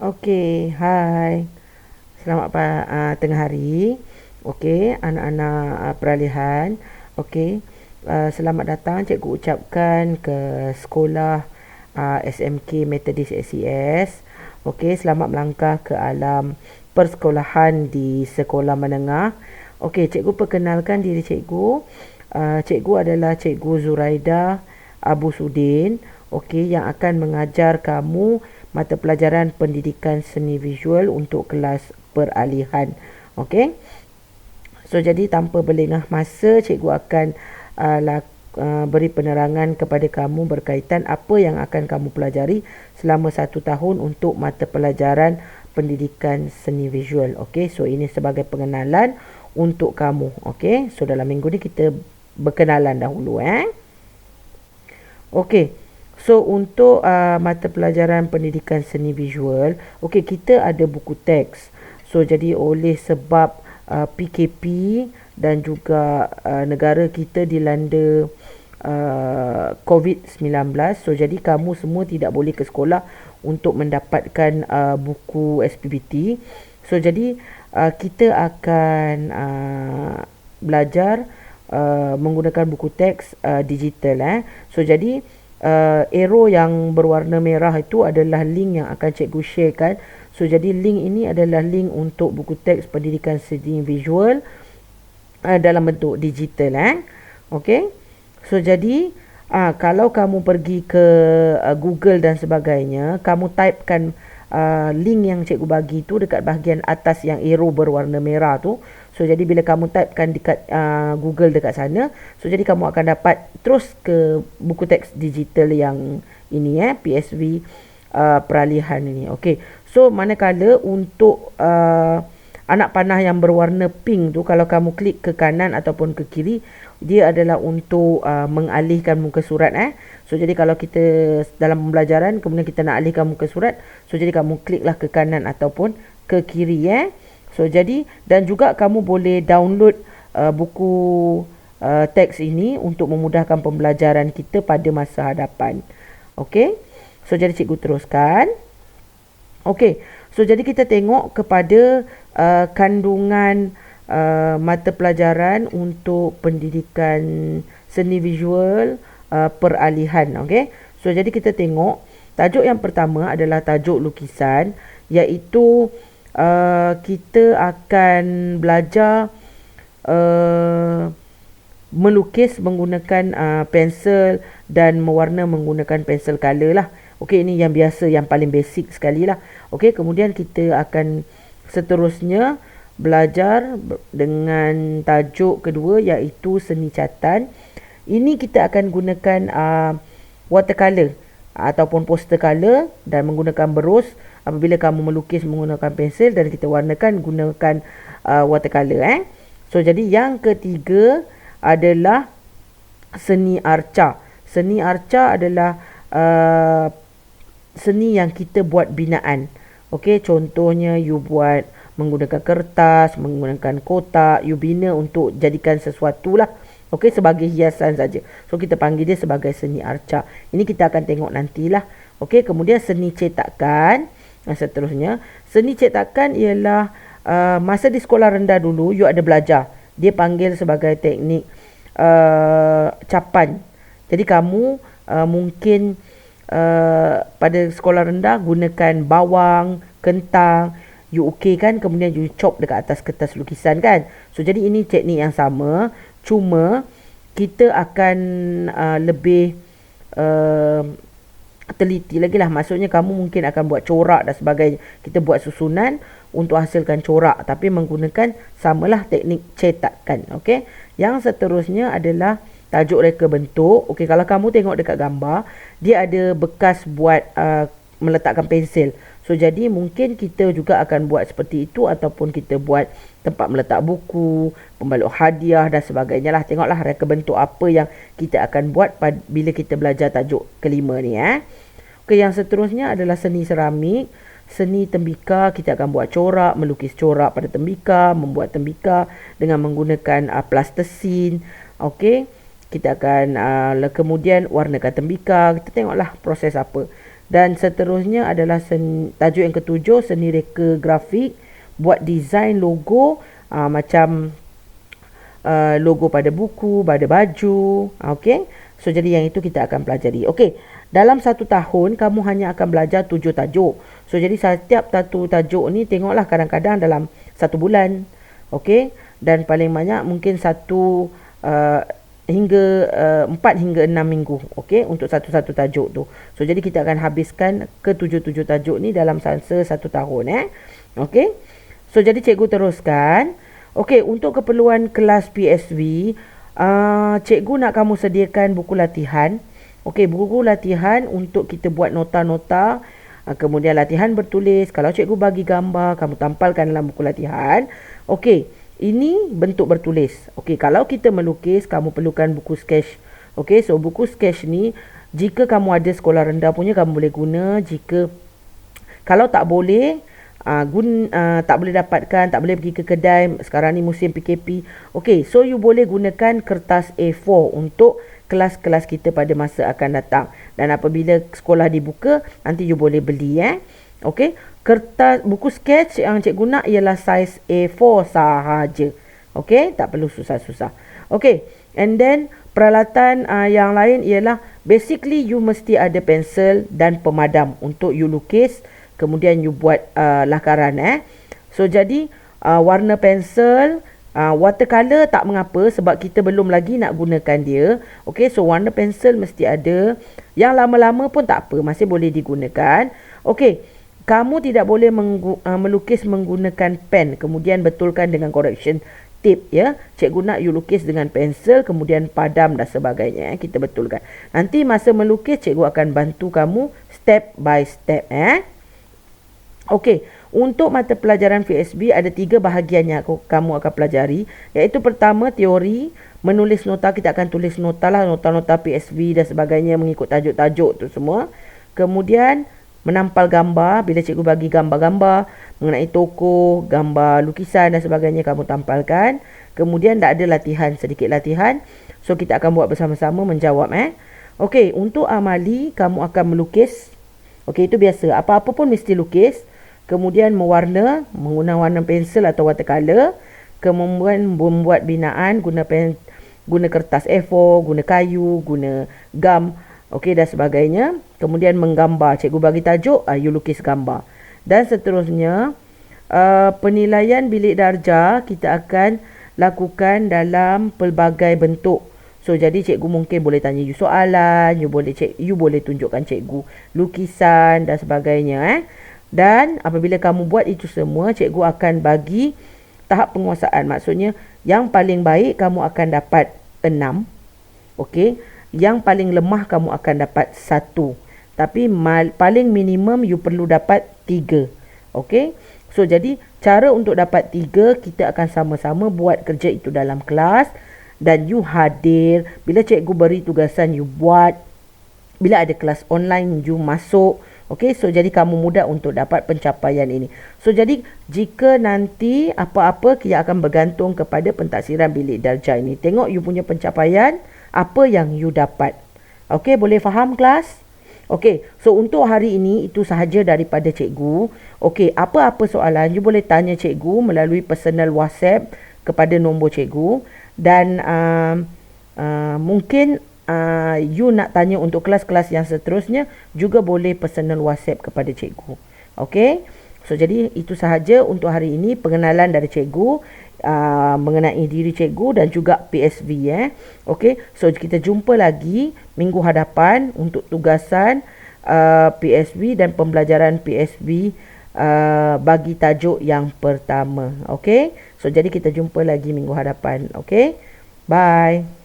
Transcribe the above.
Okey, hai. Selamat tengah hari. Okey, anak-anak peralihan. Okey, selamat datang cikgu ucapkan ke sekolah SMK Methodist SES. Okey, selamat melangkah ke alam persekolahan di sekolah menengah. Okey, cikgu perkenalkan diri cikgu. Cikgu adalah Cikgu Zuraida Abu Sudin. Okey, yang akan mengajar kamu mata pelajaran pendidikan seni visual untuk kelas peralihan. Okey. So jadi tanpa berlengah masa, cikgu akan beri penerangan kepada kamu berkaitan apa yang akan kamu pelajari selama 1 tahun untuk mata pelajaran pendidikan seni visual. Okey, so ini sebagai pengenalan untuk kamu. Okey, so dalam minggu ni kita berkenalan dahulu. Okey. So untuk mata pelajaran pendidikan seni visual, okey, kita ada buku teks. So jadi oleh sebab PKP dan juga negara kita dilanda COVID-19, so jadi kamu semua tidak boleh ke sekolah untuk mendapatkan buku SPBT. So jadi kita akan belajar menggunakan buku teks digital. So jadi arrow yang berwarna merah itu adalah link yang akan cikgu sharekan. So jadi link ini adalah link untuk buku teks pendidikan seni visual dalam bentuk digital. Okey. So jadi kalau kamu pergi ke Google dan sebagainya, kamu typekan link yang cikgu bagi tu dekat bahagian atas yang arrow berwarna merah tu. So jadi bila kamu typekan dekat Google dekat sana, so jadi kamu akan dapat terus ke buku teks digital yang ini PSV peralihan ini. Okey. So manakala untuk anak panah yang berwarna pink tu, kalau kamu klik ke kanan ataupun ke kiri, dia adalah untuk mengalihkan muka surat. So jadi kalau kita dalam pembelajaran kemudian kita nak alihkan muka surat, so jadi kamu kliklah ke kanan ataupun ke kiri. So jadi dan juga kamu boleh download buku teks ini untuk memudahkan pembelajaran kita pada masa hadapan. Okey. So jadi cikgu teruskan. Okey. So jadi kita tengok kepada kandungan mata pelajaran untuk pendidikan seni visual peralihan. Okey. So jadi kita tengok tajuk yang pertama adalah tajuk lukisan, iaitu kita akan belajar melukis menggunakan pensel dan mewarna menggunakan pensel color lah. Okey, ini yang biasa, yang paling basic sekali lah. Okey, kemudian kita akan seterusnya belajar dengan tajuk kedua, iaitu seni catatan. Ini kita akan gunakan watercolor ataupun poster color dan menggunakan berus apabila kamu melukis menggunakan pensel, dan kita warnakan gunakan watercolor. So jadi yang ketiga adalah seni arca. Seni arca adalah seni yang kita buat binaan. Okey, contohnya you buat menggunakan kertas, menggunakan kotak, you bina untuk jadikan sesuatu lah. Okey, sebagai hiasan saja. So kita panggil dia sebagai seni arca. Ini kita akan tengok nantilah. Okey, kemudian seni cetakan. Seterusnya, seni cetakan ialah masa di sekolah rendah dulu you ada belajar. Dia panggil sebagai teknik capan. Jadi kamu mungkin pada sekolah rendah gunakan bawang, kentang, you okeykan, kemudian you chop dekat atas kertas lukisan kan. So jadi ini teknik yang sama, cuma kita akan lebih teliti lagi lah. Maksudnya kamu mungkin akan buat corak dan sebagainya. Kita buat susunan untuk hasilkan corak, tapi menggunakan samalah teknik cetakan. Okey. Yang seterusnya adalah tajuk reka bentuk. Okey, kalau kamu tengok dekat gambar, dia ada bekas buat meletakkan pensel. So jadi mungkin kita juga akan buat seperti itu, ataupun kita buat tempat meletak buku, pembalut hadiah dan sebagainya lah. Tengoklah reka bentuk apa yang kita akan buat bila kita belajar tajuk kelima ni. Okey, yang seterusnya adalah seni seramik. Seni tembika, kita akan buat corak, melukis corak pada tembika, membuat tembika dengan menggunakan plastisin. Okey, kita akan kemudian warnakan tembika. Kita tengoklah proses apa. Dan seterusnya adalah tajuk yang ketujuh, seni reka grafik, buat desain logo, macam logo pada buku, pada baju. Okey. So jadi yang itu kita akan pelajari. Okey. Dalam 1 tahun kamu hanya akan belajar 7 tajuk. So jadi setiap satu tajuk ni tengoklah, kadang-kadang dalam 1 bulan. Okey. Dan paling banyak mungkin 4 hingga 6 minggu, okey, untuk satu-satu tajuk tu. So jadi kita akan habiskan ke 7 tajuk ni dalam masa 1 tahun okey. So jadi cikgu teruskan. Okey, untuk keperluan kelas PSV, cikgu nak kamu sediakan buku latihan. Okey, buku latihan untuk kita buat nota-nota, kemudian latihan bertulis. Kalau cikgu bagi gambar, kamu tampalkan dalam buku latihan. Okey, ini bentuk bertulis. Okey, kalau kita melukis, kamu perlukan buku sketch. Okey, so buku sketch ni, jika kamu ada sekolah rendah punya, kamu boleh guna. Kalau tak boleh, tak boleh dapatkan, tak boleh pergi ke kedai, sekarang ni musim PKP. Okey, so you boleh gunakan kertas A4 untuk kelas-kelas kita pada masa akan datang. Dan apabila sekolah dibuka, nanti you boleh beli okey. Kertas buku sketch yang cikgu nak ialah saiz A4 sahaja. Okey, tak perlu susah-susah. Okey, and then peralatan yang lain ialah basically you mesti ada pensel dan pemadam untuk you lukis, kemudian you buat lakaran So jadi warna pensel, watercolor tak mengapa sebab kita belum lagi nak gunakan dia. Okey, so warna pensel mesti ada. Yang lama-lama pun tak apa, masih boleh digunakan. Okey, kamu tidak boleh melukis menggunakan pen, kemudian betulkan dengan correction tape Cikgu nak you lukis dengan pensel, kemudian padam dan sebagainya kita betulkan. Nanti masa melukis cikgu akan bantu kamu step by step Okey, untuk mata pelajaran PSB ada 3 bahagian yang kamu akan pelajari, iaitu pertama teori, menulis nota. Kita akan tulis nota-nota PSB dan sebagainya mengikut tajuk-tajuk tu semua. Kemudian menampal gambar, bila cikgu bagi gambar-gambar mengenai tokoh, gambar lukisan dan sebagainya, kamu tampalkan. Kemudian tak ada latihan, sedikit latihan. So kita akan buat bersama-sama menjawab Okey, untuk amali kamu akan melukis. Okey, itu biasa, apa-apa pun mesti lukis. Kemudian mewarna menggunakan warna pensel atau watercolor. Kemudian membuat binaan guna kertas A4, guna kayu, guna gam, okey, dan sebagainya. Kemudian menggambar, cikgu bagi tajuk, you lukis gambar. Dan seterusnya, penilaian bilik darjah kita akan lakukan dalam pelbagai bentuk. So jadi cikgu mungkin boleh tanya you soalan, you boleh tunjukkan cikgu lukisan dan sebagainya Dan apabila kamu buat itu semua, cikgu akan bagi tahap penguasaan. Maksudnya yang paling baik kamu akan dapat 6. Okey, yang paling lemah kamu akan dapat 1. Tapi paling minimum you perlu dapat 3. Okey. So jadi cara untuk dapat 3, kita akan sama-sama buat kerja itu dalam kelas. Dan you hadir. Bila cikgu beri tugasan, you buat. Bila ada kelas online, you masuk. Okey. So jadi kamu mudah untuk dapat pencapaian ini. So jadi jika nanti apa-apa, kita akan bergantung kepada pentaksiran bilik darjah ini. Tengok you punya pencapaian, apa yang you dapat. Okey, boleh faham kelas? Okey, so untuk hari ini itu sahaja daripada cikgu. Okey, apa-apa soalan you boleh tanya cikgu melalui personal WhatsApp kepada nombor cikgu. Dan mungkin you nak tanya untuk kelas-kelas yang seterusnya, juga boleh personal WhatsApp kepada cikgu. Okey, so jadi itu sahaja untuk hari ini, pengenalan dari cikgu mengenai diri cikgu dan juga PSV Okey, so kita jumpa lagi minggu hadapan untuk tugasan PSV dan pembelajaran PSV bagi tajuk yang pertama. Okey, so jadi kita jumpa lagi minggu hadapan. Okey, bye.